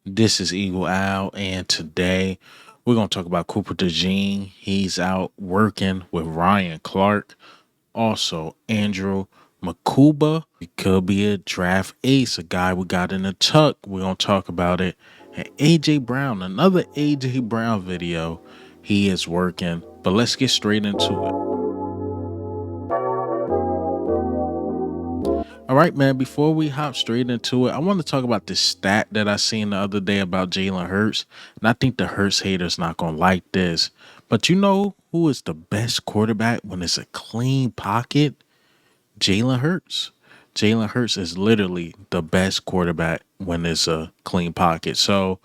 This is Eagle Owl, and today we're going to talk about Cooper DeJean. He's out working with Ryan Clark, also Andrew Mukuba. He could be a draft ace, a guy we got in the tuck. We're going to talk about it. And AJ Brown, another AJ Brown video. He is working, but let's get straight into it. All right, man. Before we hop straight into it, I want to talk about this stat that I seen the other day about Jalen Hurts. And I think the Hurts haters not gonna like this. But you know who is the best quarterback when it's a clean pocket? Jalen Hurts. Jalen Hurts is literally the best quarterback when it's a clean pocket. So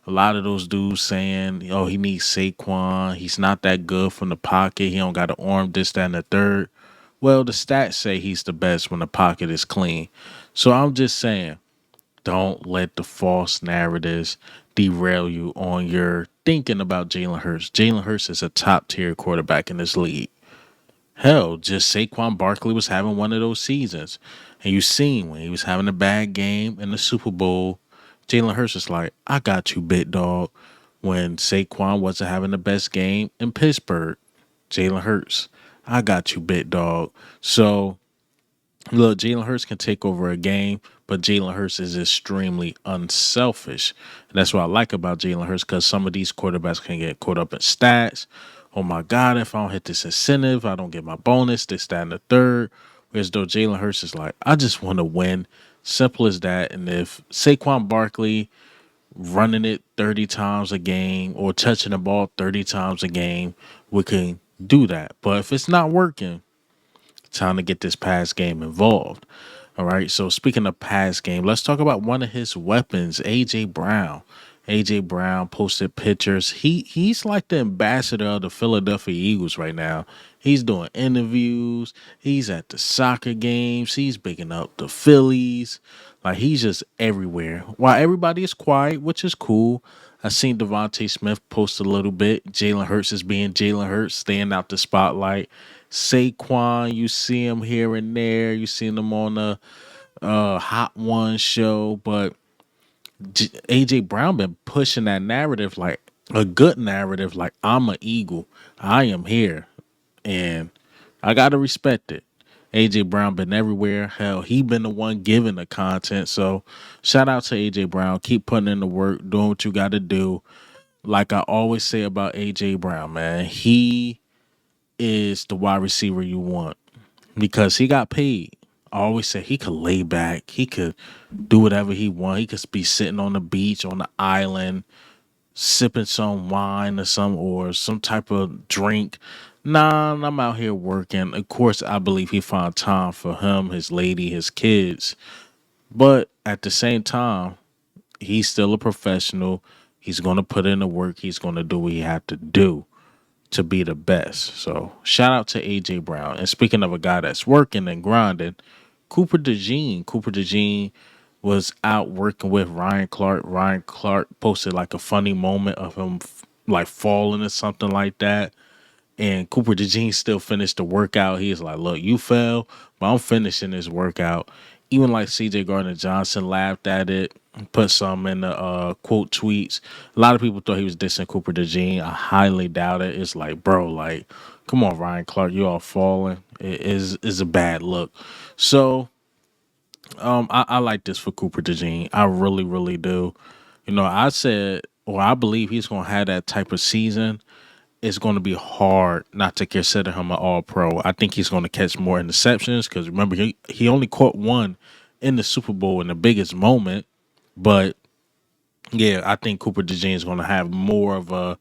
a lot of those dudes saying, oh, he needs Saquon. He's not that good from the pocket. He don't got an arm, this, that, and the third. Well, the stats say he's the best when the pocket is clean. So I'm just saying, don't let the false narratives derail you on your thinking about Jalen Hurts. Jalen Hurts is a top tier quarterback in this league. Hell, just Saquon Barkley was having one of those seasons. And you seen when he was having a bad game in the Super Bowl, Jalen Hurts was like, I got you, bit dog. When Saquon wasn't having the best game in Pittsburgh, Jalen Hurts, I got you, bit dog. So look, Jalen Hurts can take over a game, but Jalen Hurts is extremely unselfish. And that's what I like about Jalen Hurts, because some of these quarterbacks can get caught up in stats. Oh my God, if I don't hit this incentive, I don't get my bonus, this, that, and the third. Whereas though Jalen Hurts is like, I just want to win. Simple as that. And if Saquon Barkley running it 30 times a game or touching the ball 30 times a game, we can do that. But if it's not working, time to get this pass game involved. All right. So speaking of pass game, let's talk about one of his weapons, AJ Brown. AJ Brown posted pictures. He's like the ambassador of the Philadelphia Eagles right now. He's doing interviews. He's at the soccer games. He's bigging up the Phillies. Like he's just everywhere. While everybody is quiet, which is cool. I seen Devontae Smith post a little bit. Jalen Hurts is being Jalen Hurts, staying out the spotlight. Saquon, you see him here and there. You seen him on the Hot One show, but AJ Brown been pushing that narrative, like a good narrative, like I'm an Eagle, I am here, and I gotta respect it. AJ Brown been everywhere. Hell, he been the one giving the content. So shout out to AJ Brown. Keep putting in the work, doing what you got to do. Like I always say about AJ Brown, man, he is the wide receiver you want because he got paid. I always say he could lay back. He could do whatever he want. He could be sitting on the beach, on the island, sipping some wine or some type of drink. Nah, I'm out here working. Of course, I believe he found time for him, his lady, his kids. But at the same time, he's still a professional. He's going to put in the work. He's going to do what he have to do to be the best. So shout out to AJ Brown. And speaking of a guy that's working and grinding, Cooper DeJean. Cooper DeJean was out working with Ryan Clark. Ryan Clark posted like a funny moment of him like falling or something like that. And Cooper DeJean still finished the workout. He was like, look, you fell, but I'm finishing this workout. Even like CJ Gardner Johnson laughed at it, put some in the quote tweets. A lot of people thought he was dissing Cooper DeJean. I highly doubt it. It's like, bro, like, come on, Ryan Clark, you all falling. It is a bad look. So I like this for Cooper DeJean. I really, really do. You know, I said, or I believe he's gonna have that type of season. It's going to be hard not to consider him an all pro. I think he's going to catch more interceptions because remember, he only caught one in the Super Bowl in the biggest moment. But yeah, I think Cooper DeJean is going to have more of a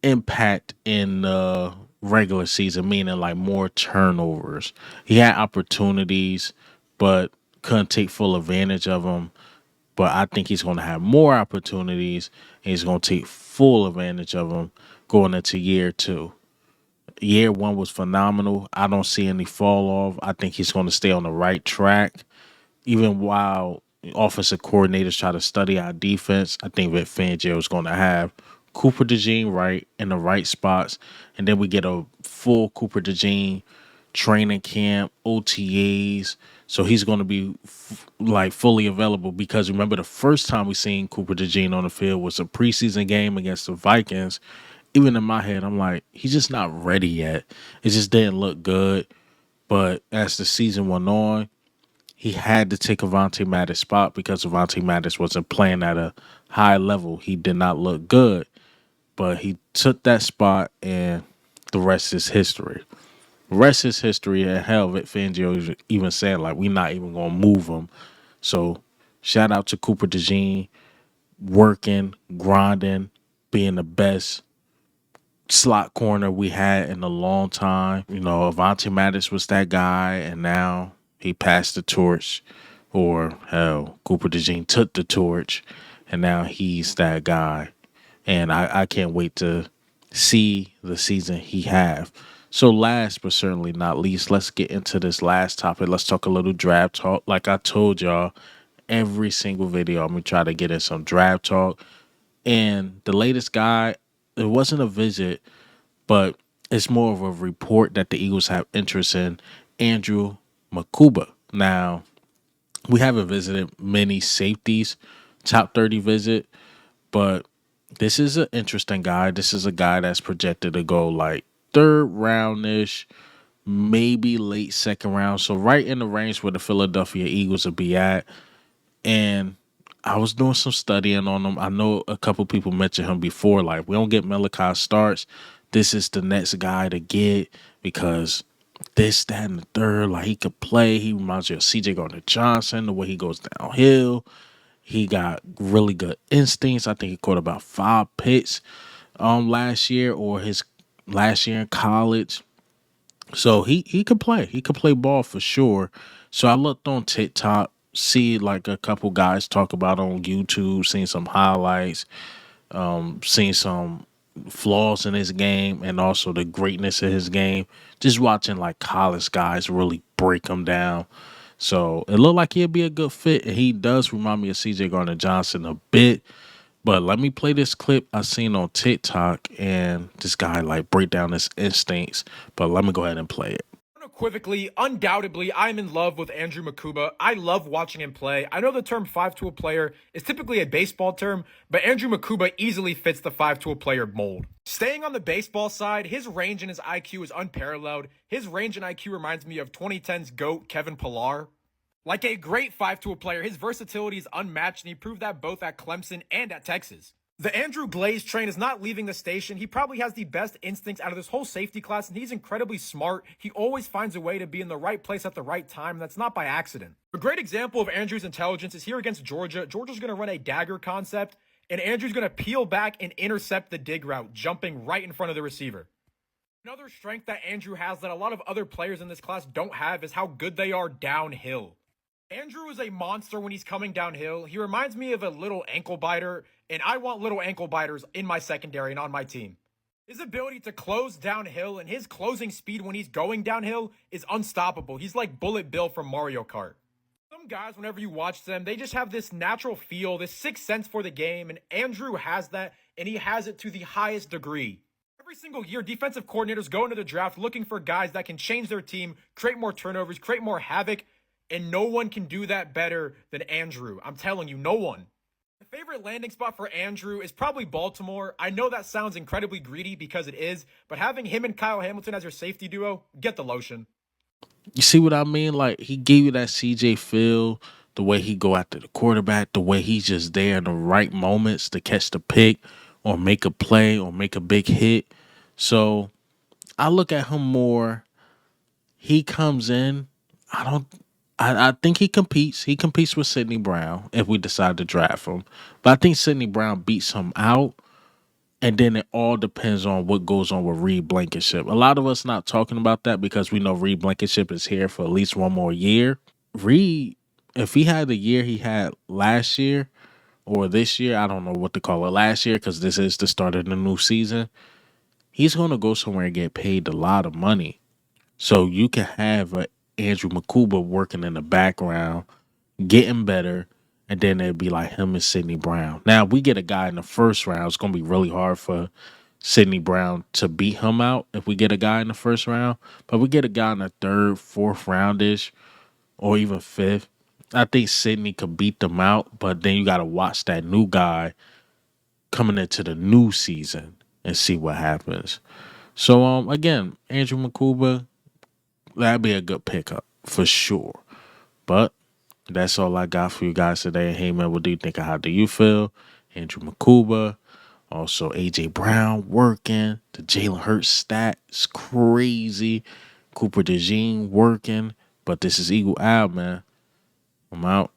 impact in the regular season, meaning like more turnovers. He had opportunities, but couldn't take full advantage of them. But I think he's going to have more opportunities and he's going to take full advantage of them going into year two. Year one was phenomenal. I don't see any fall off. I think he's going to stay on the right track. Even while offensive coordinators try to study our defense, I think Vic Fangio is going to have Cooper DeJean right in the right spots. And then we get a full Cooper DeJean training camp, OTAs, So he's going to be like fully available because remember the first time we seen Cooper DeJean on the field was a preseason game against the Vikings. Even in my head, I'm like, he's just not ready yet. It just didn't look good. But as the season went on, he had to take Avonte Maddox' spot because Avonte Maddox wasn't playing at a high level. He did not look good, but he took that spot, and the rest is history. The rest is history. And hell, Vic Fangio even said like we're not even gonna move him. So shout out to Cooper DeJean working, grinding, being the best slot corner we had in a long time. You know, Avonte Maddox was that guy, and now he passed the torch, or hell, Cooper DeJean took the torch, and now he's that guy. And I can't wait to see the season he have. So last but certainly not least, let's get into this last topic. Let's talk a little draft talk. Like I told y'all, every single video I'm gonna try to get in some draft talk. And the latest guy, it wasn't a visit, but it's more of a report that the Eagles have interest in Andrew Mukuba. Now, we haven't visited many safeties, top 30 visit, but this is an interesting guy. This is a guy that's projected to go like third roundish, maybe late second round. So right in the range where the Philadelphia Eagles will be at. And I was doing some studying on him. I know a couple people mentioned him before. Like, we don't get Malachi starts. This is the next guy to get because this, that, and the third. Like, he could play. He reminds you of CJ Gardner Johnson, the way he goes downhill. He got really good instincts. I think he caught about 5 picks last year or his last year in college. So he could play. He could play ball for sure. So I looked on TikTok, see like a couple guys talk about on YouTube, seen some highlights, seen some flaws in his game and also the greatness of his game. Just watching like college guys really break him down. So it looked like he'd be a good fit. And he does remind me of CJ Gardner Johnson a bit. But let me play this clip I seen on TikTok and this guy like break down his instincts. But let me go ahead and play it. Unequivocally, undoubtedly, I'm in love with Andrew Mukuba. I love watching him play. I know the term five-tool player is typically a baseball term, but Andrew Mukuba easily fits the five-tool player mold. Staying on the baseball side, his range and his IQ is unparalleled. His range and IQ reminds me of 2010's GOAT Kevin Pillar. Like a great five-tool player, his versatility is unmatched, and he proved that both at Clemson and at Texas. The Andrew Glaze train is not leaving the station. He probably has the best instincts out of this whole safety class, and he's incredibly smart. He always finds a way to be in the right place at the right time, and that's not by accident. A great example of Andrew's intelligence is here against Georgia. Georgia's going to run a dagger concept, and Andrew's going to peel back and intercept the dig route, jumping right in front of the receiver. Another strength that Andrew has that a lot of other players in this class don't have is how good they are downhill. Andrew is a monster when he's coming downhill. He reminds me of a little ankle biter, and I want little ankle biters in my secondary and on my team. His ability to close downhill and his closing speed when he's going downhill is unstoppable. He's like Bullet Bill from Mario Kart. Some guys, whenever you watch them, they just have this natural feel, this sixth sense for the game, and Andrew has that, and he has it to the highest degree. Every single year, defensive coordinators go into the draft looking for guys that can change their team, create more turnovers, create more havoc, and no one can do that better than Andrew. I'm telling you, no one. My favorite landing spot for Andrew is probably Baltimore. I know that sounds incredibly greedy because it is, but having him and Kyle Hamilton as your safety duo, get the lotion. You see what I mean? Like, he gave you that CJ feel, the way he go after the quarterback, the way he's just there in the right moments to catch the pick or make a play or make a big hit. So I look at him more. He comes in. I think he competes. He competes with Sidney Brown if we decide to draft him. But I think Sidney Brown beats him out. And then it all depends on what goes on with Reed Blankenship. A lot of us not talking about that because we know Reed Blankenship is here for at least one more year. Reed, if he had the year he had last year or this year, I don't know what to call it, last year because this is the start of the new season, he's going to go somewhere and get paid a lot of money. So you can have Andrew Mukuba working in the background, getting better, and then it'd be like him and Sidney Brown. Now, if we get a guy in the first round, it's going to be really hard for Sidney Brown to beat him out if we get a guy in the first round. But we get a guy in the third, fourth roundish, or even fifth. I think Sydney could beat them out, but then you got to watch that new guy coming into the new season and see what happens. So again, Andrew Mukuba, that'd be a good pickup for sure. But that's all I got for you guys today. Hey man, what do you think? How do you feel? Andrew Mukuba, also AJ Brown working. The Jalen Hurts stat is crazy. Cooper DeJean working. But this is Eagle Al, man. I'm out.